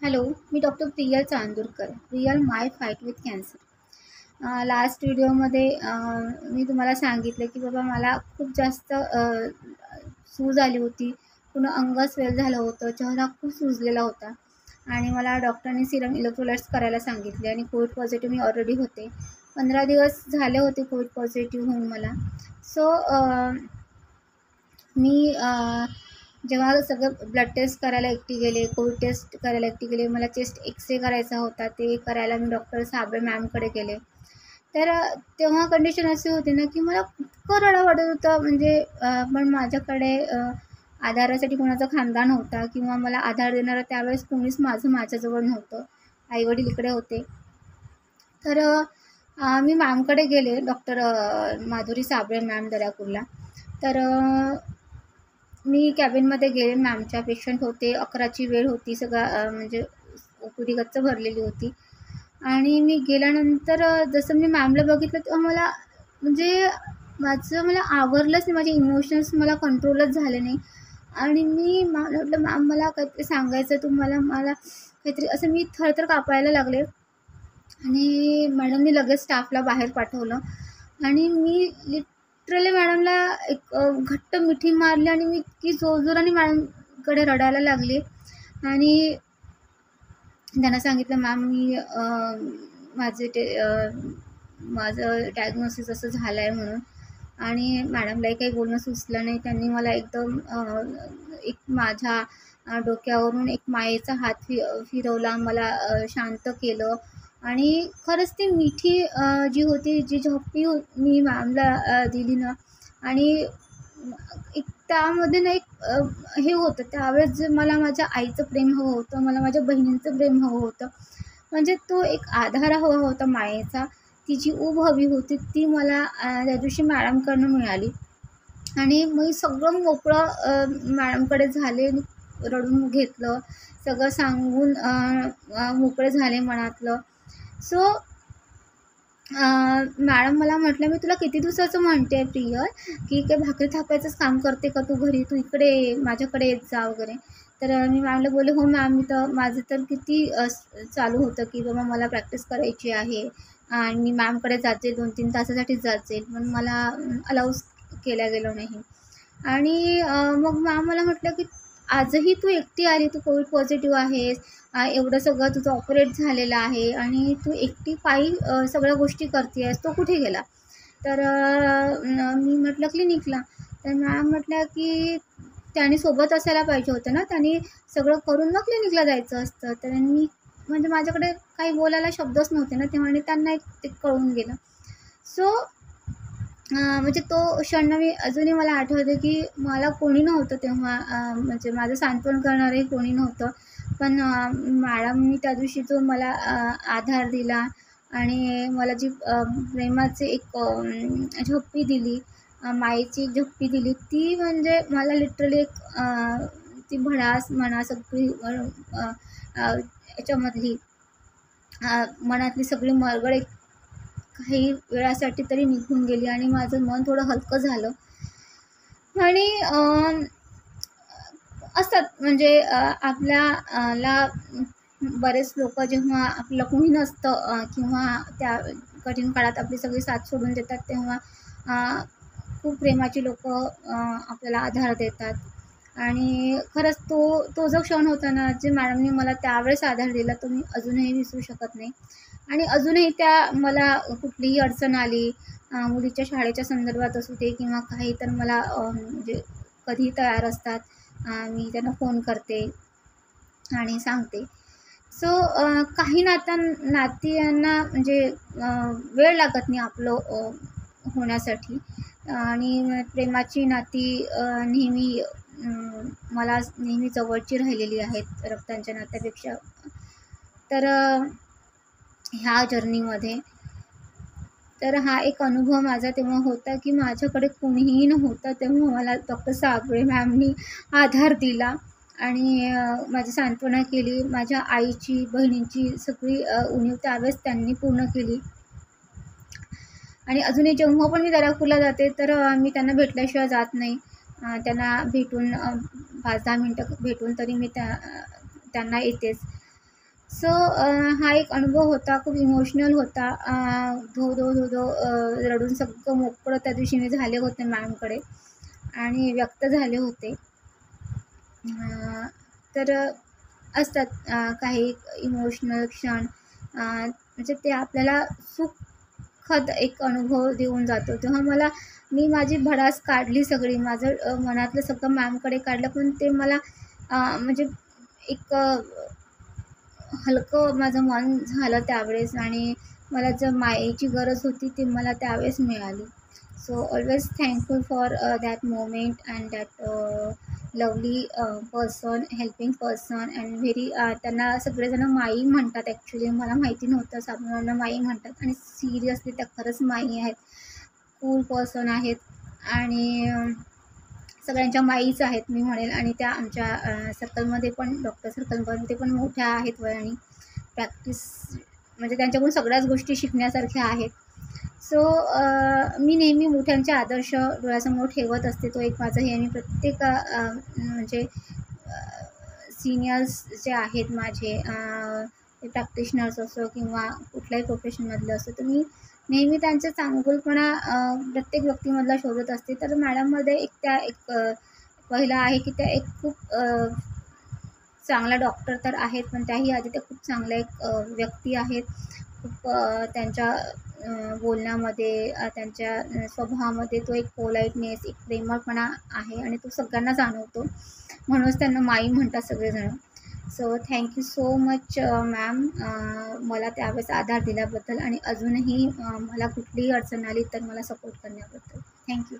Hello, me doctor Priya Chandurkar. Real my fight with cancer. Last व्हिडिओमध्ये मी तुम्हाला सांगितलं की बाबा मला खूप जास्त सूज आली होती. पूर्ण अंग स्वेल झालं होतं. चेहरा खूप सुजलेला होता आणि मला डॉक्टरांनी सिरम इलेक्ट्रोलाइट्स करायला सांगितले आणि कोविड पॉझिटिव्ह मी ऑलरेडी होते. 15 दिवस झाले होते कोविड पॉझिटिव्ह होऊन मला. सो मी जेव्हा सगळं ब्लड टेस्ट करायला एकटी गेले, कोविड टेस्ट करायला एकटी गेले, मला चेस्ट एक्सरे करायचा होता. ते करायला मी डॉक्टर साबळे मॅमकडे गेले. तर तेव्हा कंडिशन अशी होती ना, की मला इतकं रडा वाटत होतं. म्हणजे पण माझ्याकडे आधारासाठी कोणाचा खांदा नव्हता किंवा मला आधार देणारं त्यावेळेस कोणीच माझ्याजवळ नव्हतं. आई-वडील इकडे होते. तर मी मॅमकडे गेले, डॉक्टर माधुरी साबळे मॅम दर्यापूरला. तर मी कॅबिनमध्ये गेले. मॅमच्या पेशंट होते. 11ची वेळ होती. सगळं म्हणजे ओपीडी गच्च भरलेली होती. आणि मी गेल्यानंतर जसं मी मॅमला बघितलं तेव्हा मला म्हणजे मला आवरलंच नाही. माझे इमोशन्स मला कंट्रोलच झाले नाही. आणि मी म्हटलं, मॅम मला काहीतरी सांगायचं तुम्हाला, मला काहीतरी असं मी थरथर कापायला लागले. आणि मॅडमनी लगेच स्टाफला बाहेर पाठवलं आणि मी लिटरली मॅडमला एक घट्ट मिठी मारली आणि मी इतकी जोरजोराने मॅडमकडे रडायला लागले आणि त्यांना सांगितलं, मॅम मी माझं डायग्नोसिस असं झालं आहे म्हणून. आणि मॅडमलाही काही बोलणं सुचलं नाही. त्यांनी मला एकदम एक माझ्या डोक्यावरून एक मायेचा हात फिरवला, मला शांत केलं. आणि खरंच ती मिठी जी होती, जी झोपी मी मॅमला दिली ना, आणि एक त्यामध्ये ना एक हे होतं त्यावेळेस जे मला माझ्या आईचं प्रेम हवं होतं, मला माझ्या बहिणींचं प्रेम हवं होतं. म्हणजे तो एक आधार हवा होता मायेचा. ती जी ऊब हवी होती ती मला त्या दिवशी मॅडमकडनं मिळाली. आणि मी सगळं मोकळं मॅडमकडे झाले, रडून घेतलं, सगळं सांगून मोकळे झाले मनातलं. सो मॅडम मला म्हटलं, मी तुला किती दिवसाचं म्हणते प्रिय, की काय भाकरी थापायचंच काम करते का तू घरी? तू इकडे माझ्याकडे येत जा वगैरे. तर मी मॅमला बोलले, हो मॅम, मी तर माझं तर किती चालू होतं की बाबा मला प्रॅक्टिस करायची आहे आणि मी मॅमकडे जाते 2-3 तासासाठीच जाते, पण मला अलाउच केल्या गेलं नाही. आणि मग मॅम मला म्हटलं, की आजही तू एकटी आली, तू कोविड पॉझिटिव्ह आहेस, एवढं सगळं तुझं ऑपरेट झालेलं आहे आणि तू एकटी पायी सगळ्या गोष्टी करते आहेस, तो कुठे गेला? तर मी म्हटलं क्लिनिकला. तर मॅम म्हटल्या, की त्याने सोबत असायला पाहिजे होतं ना, त्याने सगळं करून मग क्लिनिकला जायचं असतं. तर मी म्हणजे माझ्याकडे काही बोलायला शब्दच नव्हते ना तेव्हा, आणि त्यांना एक ते कळून गेलं. सो म्हणजे तो क्षण मी अजूनही मला आठवतं, की मला कोणी नव्हतं तेव्हा, म्हणजे माझं सांत्वन करणारंही कोणी नव्हतं. पण मॅडमनी त्या दिवशी जो मला आधार दिला आणि मला जी प्रेमाची एक झोपी दिली, मायेची एक झोपी दिली, ती म्हणजे मला लिटरली एक ती भडास म्हणा सगळी याच्यामधली मनातली सगळी मरगळ एक काही वेळासाठी तरी निघून गेली आणि माझं मन थोडं हलकं झालं. आणि असतात म्हणजे आपल्याला बरेच लोक जेव्हा आपलं कोणी नसतं किंवा त्या कठीण काळात आपली सगळी साथ सोडून देतात, तेव्हा खूप प्रेमाची लोक आपल्याला आधार देतात. आणि खरंच तो जो क्षण होता ना, जे मॅडमनी मला त्यावेळेस आधार दिला, तो मी अजूनही विसरू शकत नाही. आणि अजूनही त्या मला कुठलीही अडचण आली, मुलीच्या शाळेच्या संदर्भात असू दे किंवा काही, तर मला म्हणजे कधीही तयार असतात. मी त्यांना फोन करते आणि सांगते. सो काही नात्यांना म्हणजे वेळ लागत नाही आपलं होण्यासाठी. आणि प्रेमाची नाती नेहमी मला नेहमी जवळची राहिलेली आहेत रक्तांच्या नात्यापेक्षा. तर ह्या जर्नीमध्ये तर हा एक अनुभव माझा तेव्हा होता, की माझ्याकडे कोणीही नव्हतं. तेव्हा मला डॉक्टर साबळे मॅमनी आधार दिला आणि माझी सांत्वना केली. माझ्या आईची, बहिणींची सगळी उणीव त्यावेळेस त्यांनी पूर्ण केली. आणि अजूनही जेव्हा पण मी दर्यापूरला जाते तर मी त्यांना भेटल्याशिवाय जात नाही. त्यांना भेटून 5-10 मिनटं भेटून तरी मी त्यांना येतेच. सो हा एक अनुभव होता, खूप इमोशनल होता. धो-धो रडून सगळं मोकळं त्या दिवशी मी झाले होते मॅमकडे आणि व्यक्त झाले होते. तर असतात काही इमोशनल क्षण, म्हणजे ते आपल्याला सुखद एक अनुभव देऊन जातो. तेव्हा मी माझी भडास काढली सगळी, माझं मनातलं सगळं मॅमकडे काढलं, पण ते मला म्हणजे एक हलकं माझं मन झालं त्यावेळेस आणि मला जर मायेची गरज होती ती मला त्यावेळेस मिळाली. So always thankful for that moment and that lovely person, helping person and very, त्यांना सगळेजण माई म्हणतात. ॲक्च्युली मला माहिती नव्हतं साबणवाल्यांना माई म्हणतात आणि सिरियसली त्या खरंच माई आहेत. कूल पर्सन आहेत आणि सगळ्यांच्या माईच आहेत मी म्हणेल. आणि त्या आमच्या सर्कलमध्ये पण, डॉक्टर सर्कलमध्ये पण मोठ्या आहेत वयाने. प्रॅक्टिस म्हणजे त्यांच्याकडून सगळ्याच गोष्टी शिकण्यासारख्या आहेत. सो मी नेहमी मोठ्यांचे आदर्श डोळ्यासमोर ठेवत असते. तो एक माझं हे, आणि प्रत्येक म्हणजे सीनियर्स जे आहेत माझे, ते प्रॅक्टिशनर्स असो किंवा कुठल्याही प्रोफेशनमधलं असो, तर मी नेहमी त्यांचा चांगुलपणा प्रत्येक व्यक्तीमधला शोधत असते. तर मॅडममध्ये एक पहिलं आहे की त्या एक खूप चांगला डॉक्टर तर आहेत, पण त्याही आधी त्या खूप चांगल्या एक व्यक्ती आहेत. खूप त्यांच्या बोलण्यामध्ये, त्यांच्या स्वभावामध्ये तो एक पोलाइटनेस, एक प्रेमळपणा आहे आणि तो सगळ्यांना जाणवतो. म्हणूनच त्यांना माई म्हणतात सगळेजण. So thank you so much ma'am, मला त्यावेळेस आधार दिल्याबद्दल आणि अजूनही मला कुठलीही अडचण आली तर मला सपोर्ट करण्याबद्दल. Thank you.